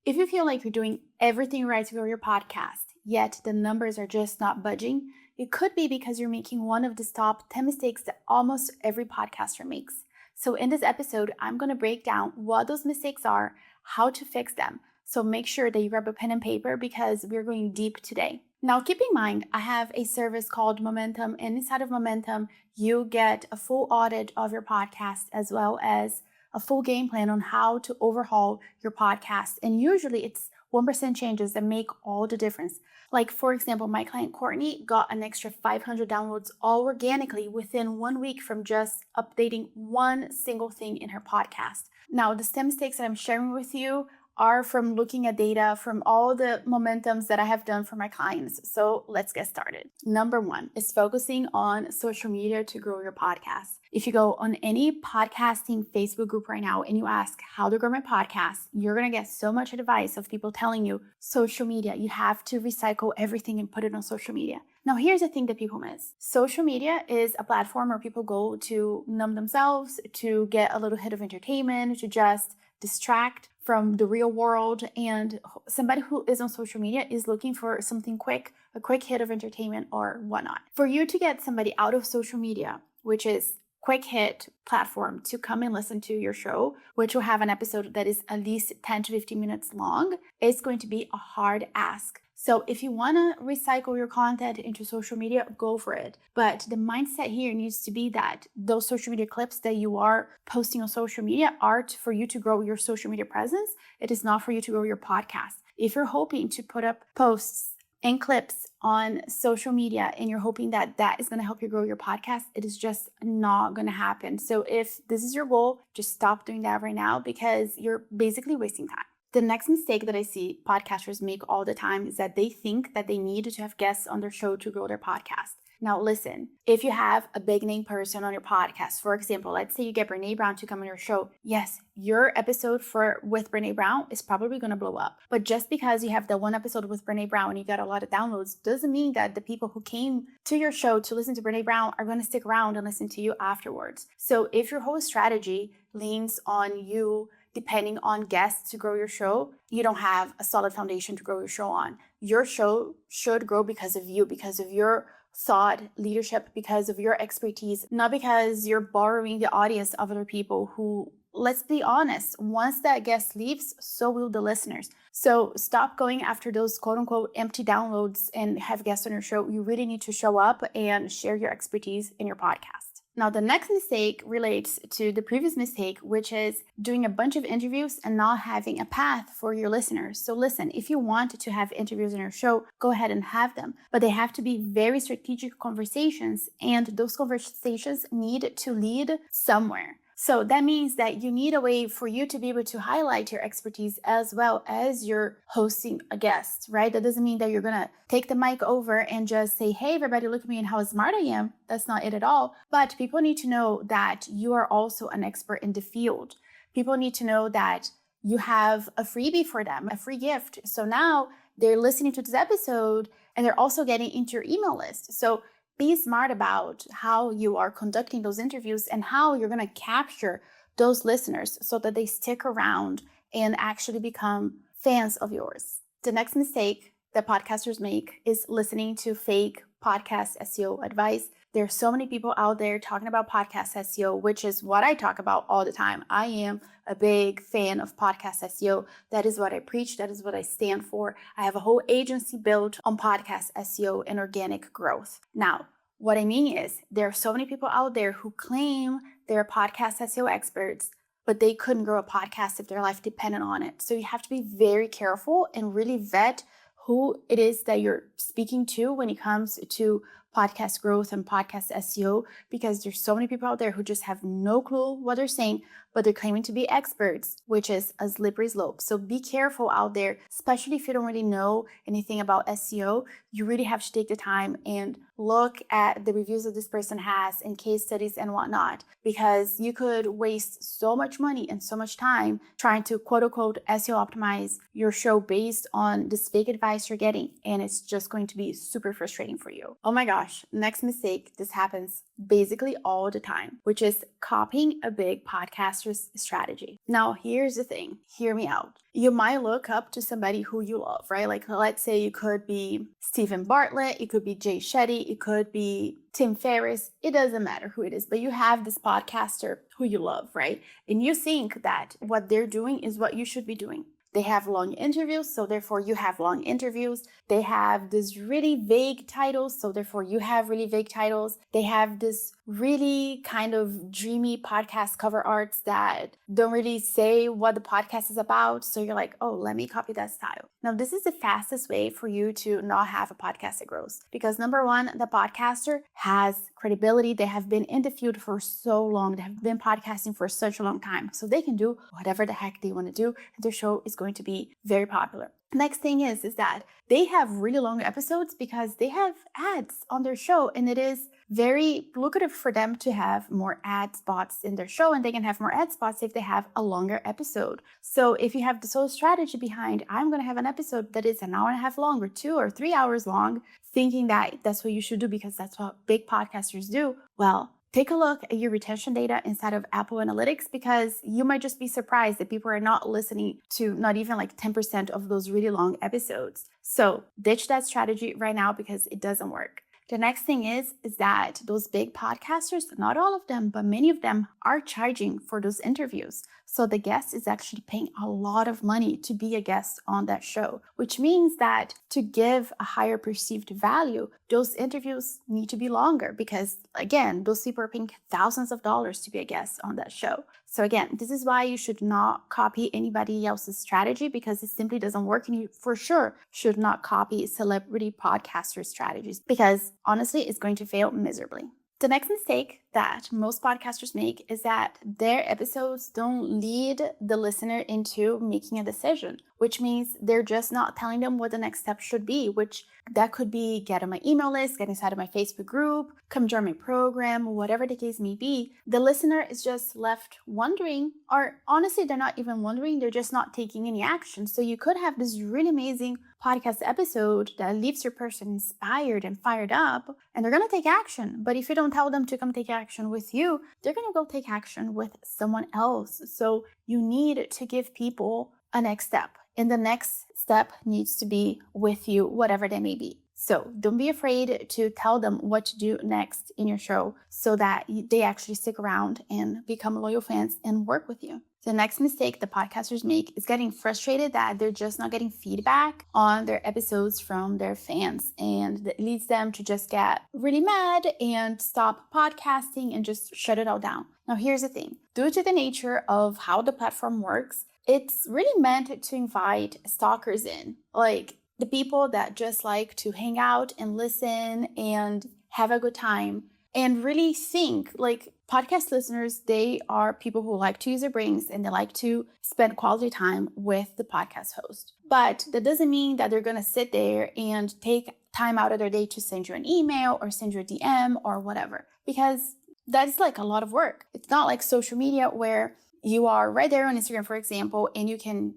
If you feel like you're doing everything right to grow your podcast, yet the numbers are just not budging, it could be because you're making one of the top 10 mistakes that almost every podcaster makes. So, in this episode, I'm going to break down what those mistakes are, how to fix them. So, make sure that you grab a pen and paper because we're going deep today. Now, keep in mind, I have a service called Momentum, and inside of Momentum, you get a full audit of your podcast as well as a full game plan on how to overhaul your podcast. And usually it's 1% changes that make all the difference. Like, for example, my client Courtney got an extra 500 downloads all organically within 1 week from just updating one single thing in her podcast. Now, the STEM mistakes that I'm sharing with you are from looking at data from all the momentums that I have done for my clients. So let's get started. Number one is focusing on social media to grow your podcast. If you go on any podcasting Facebook group right now and you ask how to grow my podcast, you're going to get so much advice of people telling you social media, you have to recycle everything and put it on social media. Now, here's the thing that people miss. Social media is a platform where people go to numb themselves, to get a little hit of entertainment, to just distract from the real world. And somebody who is on social media is looking for something quick, a quick hit of entertainment or whatnot. For you to get somebody out of social media, which is quick hit platform, to come and listen to your show, which will have an episode that is at least 10 to 15 minutes long, it's going to be a hard ask. So if you want to recycle your content into social media, go for it. But the mindset here needs to be that those social media clips that you are posting on social media are for you to grow your social media presence. It is not for you to grow your podcast. If you're hoping to put up posts and clips on social media and you're hoping that that is going to help you grow your podcast, it is just not going to happen. So if this is your goal, just stop doing that right now because you're basically wasting time. The next mistake that I see podcasters make all the time is that they think that they need to have guests on their show to grow their podcast. Now, listen, if you have a big name person on your podcast, for example, let's say you get Brene Brown to come on your show. Yes, your episode with Brene Brown is probably going to blow up. But just because you have the one episode with Brene Brown and you got a lot of downloads doesn't mean that the people who came to your show to listen to Brene Brown are going to stick around and listen to you afterwards. So if your whole strategy leans on you depending on guests to grow your show, you don't have a solid foundation to grow your show on. Your show should grow because of you, because of your thought leadership, because of your expertise, not because you're borrowing the audience of other people who, let's be honest, once that guest leaves, so will the listeners. So stop going after those quote unquote empty downloads and have guests on your show. You really need to show up and share your expertise in your podcast. Now, the next mistake relates to the previous mistake, which is doing a bunch of interviews and not having a path for your listeners. So listen, if you want to have interviews in your show, go ahead and have them, but they have to be very strategic conversations, and those conversations need to lead somewhere. So that means that you need a way for you to be able to highlight your expertise as well as you're hosting a guest, right? That doesn't mean that you're going to take the mic over and just say, hey, everybody, look at me and how smart I am. That's not it at all. But people need to know that you are also an expert in the field. People need to know that you have a freebie for them, a free gift. So now they're listening to this episode and they're also getting into your email list. So be smart about how you are conducting those interviews and how you're going to capture those listeners so that they stick around and actually become fans of yours. The next mistake that podcasters make is listening to fake podcast SEO advice. There are so many people out there talking about podcast SEO, which is what I talk about all the time. I am a big fan of podcast SEO. That is what I preach. That is what I stand for. I have a whole agency built on podcast SEO and organic growth. Now, what I mean is there are so many people out there who claim they're podcast SEO experts, but they couldn't grow a podcast if their life depended on it. So you have to be very careful and really vet who it is that you're speaking to when it comes to podcast growth and podcast SEO, because there's so many people out there who just have no clue what they're saying, but they're claiming to be experts, which is a slippery slope. So be careful out there, especially if you don't really know anything about SEO. You really have to take the time and look at the reviews that this person has and case studies and whatnot, because you could waste so much money and so much time trying to quote unquote SEO optimize your show based on this fake advice you're getting. And it's just going to be super frustrating for you. Oh my God. gosh, next mistake. This happens basically all the time, which is copying a big podcaster's strategy. Now, here's the thing. Hear me out. You might look up to somebody who you love, right? Like, let's say you could be Stephen Bartlett, it could be Jay Shetty, it could be Tim Ferriss. It doesn't matter who it is, but you have this podcaster who you love, right? And you think that what they're doing is what you should be doing. They have long interviews, so therefore you have long interviews. They have this really vague titles, so therefore you have really vague titles. They have this really kind of dreamy podcast cover arts that don't really say what the podcast is about. So you're like, oh, let me copy that style. Now, this is the fastest way for you to not have a podcast that grows. Because number one, the podcaster has credibility. They have been in the field for so long. They have been podcasting for such a long time. So they can do whatever the heck they want to do. And their show is going to be very popular. Next thing is that they have really long episodes because they have ads on their show, and it is very lucrative for them to have more ad spots in their show, and they can have more ad spots if they have a longer episode. So if you have this whole strategy behind, I'm going to have an episode that is an hour and a half long or 2 or 3 hours long, thinking that that's what you should do because that's what big podcasters do, well, take a look at your retention data inside of Apple Analytics, because you might just be surprised that people are not listening to not even like 10% of those really long episodes. So ditch that strategy right now because it doesn't work. The next thing is that those big podcasters, not all of them, but many of them are charging for those interviews. So the guest is actually paying a lot of money to be a guest on that show, which means that to give a higher perceived value, those interviews need to be longer because, again, those people are paying thousands of dollars to be a guest on that show. So again, this is why you should not copy anybody else's strategy because it simply doesn't work, and you for sure should not copy celebrity podcaster strategies because honestly, it's going to fail miserably. The next mistake that most podcasters make is that their episodes don't lead the listener into making a decision, which means they're just not telling them what the next step should be, which that could be get on my email list, get inside of my Facebook group, come join my program, whatever the case may be. The listener is just left wondering, or honestly, they're not even wondering, they're just not taking any action. So you could have this really amazing podcast episode that leaves your person inspired and fired up, and they're going to take action. But if you don't tell them to come take action with you, they're going to go take action with someone else. So you need to give people a next step. And the next step needs to be with you, whatever they may be. So don't be afraid to tell them what to do next in your show so that they actually stick around and become loyal fans and work with you. The next mistake the podcasters make is getting frustrated that they're just not getting feedback on their episodes from their fans. And that leads them to just get really mad and stop podcasting and just shut it all down. Now, here's the thing. Due to the nature of how the platform works, it's really meant to invite stalkers in, like the people that just like to hang out and listen and have a good time and really think. Like podcast listeners, they are people who like to use their brains and they like to spend quality time with the podcast host. But that doesn't mean that they're going to sit there and take time out of their day to send you an email or send you a DM or whatever, because that's like a lot of work. It's not like social media where you are right there on Instagram, for example, and you can,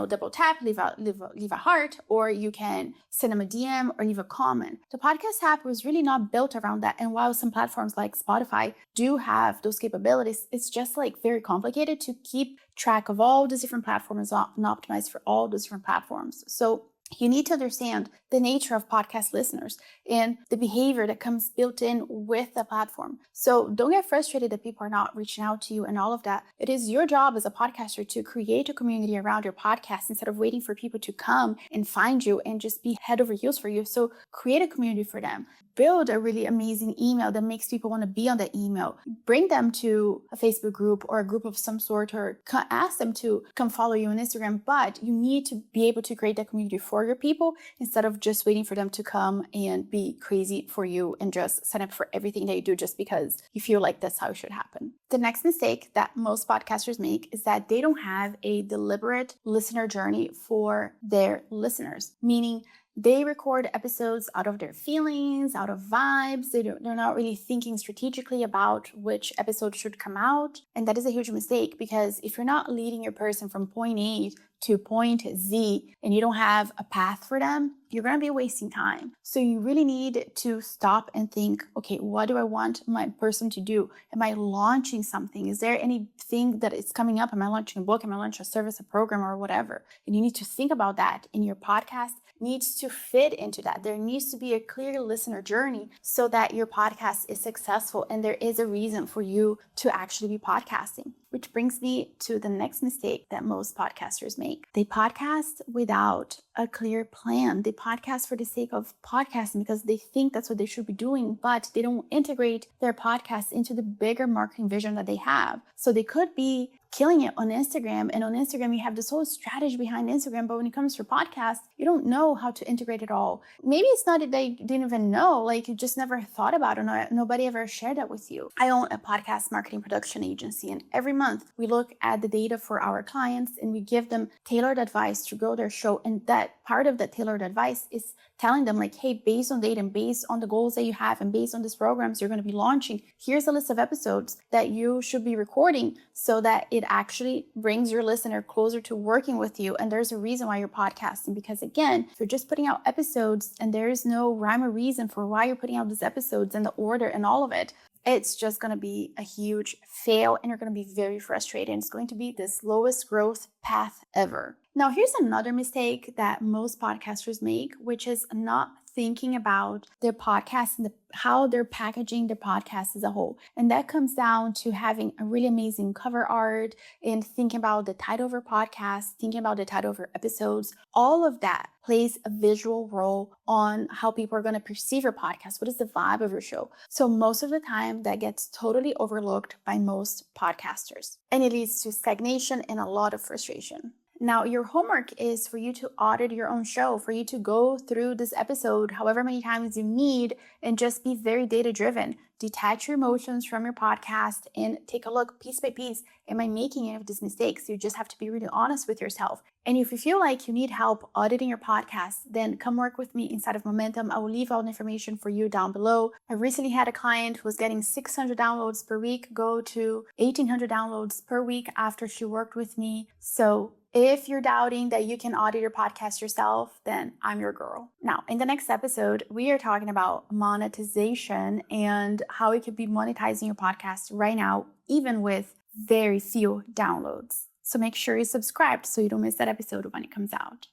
double tap, leave a heart, or you can send them a DM or leave a comment. The podcast app was really not built around that. And while some platforms like Spotify do have those capabilities, it's just like very complicated to keep track of all these different platforms and optimize for all those different platforms. So you need to understand the nature of podcast listeners and the behavior that comes built in with the platform. So don't get frustrated that people are not reaching out to you and all of that. It is your job as a podcaster to create a community around your podcast instead of waiting for people to come and find you and just be head over heels for you. So create a community for them. Build a really amazing email that makes people want to be on that email. Bring them to a Facebook group or a group of some sort, or ask them to come follow you on Instagram. But you need to be able to create that community for your people instead of just waiting for them to come and be crazy for you and just sign up for everything that you do just because you feel like that's how it should happen. The next mistake that most podcasters make is that they don't have a deliberate listener journey for their listeners, meaning they record episodes out of their feelings, out of vibes. They're not really thinking strategically about which episode should come out. And that is a huge mistake, because if you're not leading your person from point A to point Z and you don't have a path for them, you're going to be wasting time. So you really need to stop and think, okay, what do I want my person to do? Am I launching something? Is there anything that is coming up? Am I launching a book? Am I launching a service, a program, or whatever? And you need to think about that. In your podcast needs to fit into that. There needs to be a clear listener journey so that your podcast is successful and there is a reason for you to actually be podcasting. Which brings me to the next mistake that most podcasters make. They podcast without a clear plan. They podcast for the sake of podcasting because they think that's what they should be doing, but they don't integrate their podcast into the bigger marketing vision that they have. So they could be killing it on Instagram, and on Instagram you have this whole strategy behind Instagram, but when it comes to podcasts, you don't know how to integrate it all. Maybe it's not that they didn't even know, like you just never thought about it, or nobody ever shared that with you. I own a podcast marketing production agency, and every month we look at the data for our clients and we give them tailored advice to grow their show. And that part of that tailored advice is telling them like, hey, based on data and based on the goals that you have and based on these programs you're going to be launching, here's a list of episodes that you should be recording so that it actually brings your listener closer to working with you. And there's a reason why you're podcasting, because again, if you're just putting out episodes and there is no rhyme or reason for why you're putting out these episodes and the order and all of it, it's just going to be a huge fail and you're going to be very frustrated. It's going to be the slowest growth path ever. Now, here's another mistake that most podcasters make, which is not thinking about their podcast and how they're packaging their podcast as a whole. And that comes down to having a really amazing cover art and thinking about the title of your podcast, thinking about the title of your episodes. All of that plays a visual role on how people are going to perceive your podcast. What is the vibe of your show? So most of the time that gets totally overlooked by most podcasters, and it leads to stagnation and a lot of frustration. Now, your homework is for you to audit your own show, for you to go through this episode however many times you need and just be very data-driven. Detach your emotions from your podcast and take a look piece by piece. Am I making any of these mistakes? You just have to be really honest with yourself. And if you feel like you need help auditing your podcast, then come work with me inside of Momentum. I will leave all the information for you down below. I recently had a client who was getting 600 downloads per week, go to 1,800 downloads per week after she worked with me. So if you're doubting that you can audit your podcast yourself, then I'm your girl. Now, in the next episode, we are talking about monetization and how you could be monetizing your podcast right now, even with very few downloads. So make sure you're subscribed so you don't miss that episode when it comes out.